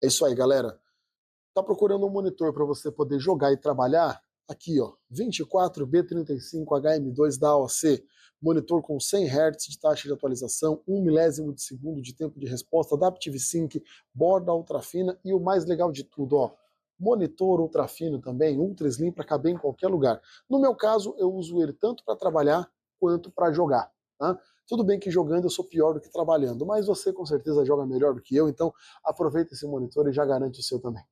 É isso aí, galera. Tá procurando um monitor para você poder jogar e trabalhar? Aqui, ó, 24B35HM2 da AOC, monitor com 100 Hz de taxa de atualização, 1 milésimo de segundo de tempo de resposta, Adaptive Sync, borda ultra fina e o mais legal de tudo, ó, monitor ultra fino também, ultra slim para caber em qualquer lugar. No meu caso, eu uso ele tanto para trabalhar quanto para jogar, tá? Tudo bem que jogando eu sou pior do que trabalhando, mas você com certeza joga melhor do que eu, então aproveita esse monitor e já garante o seu também.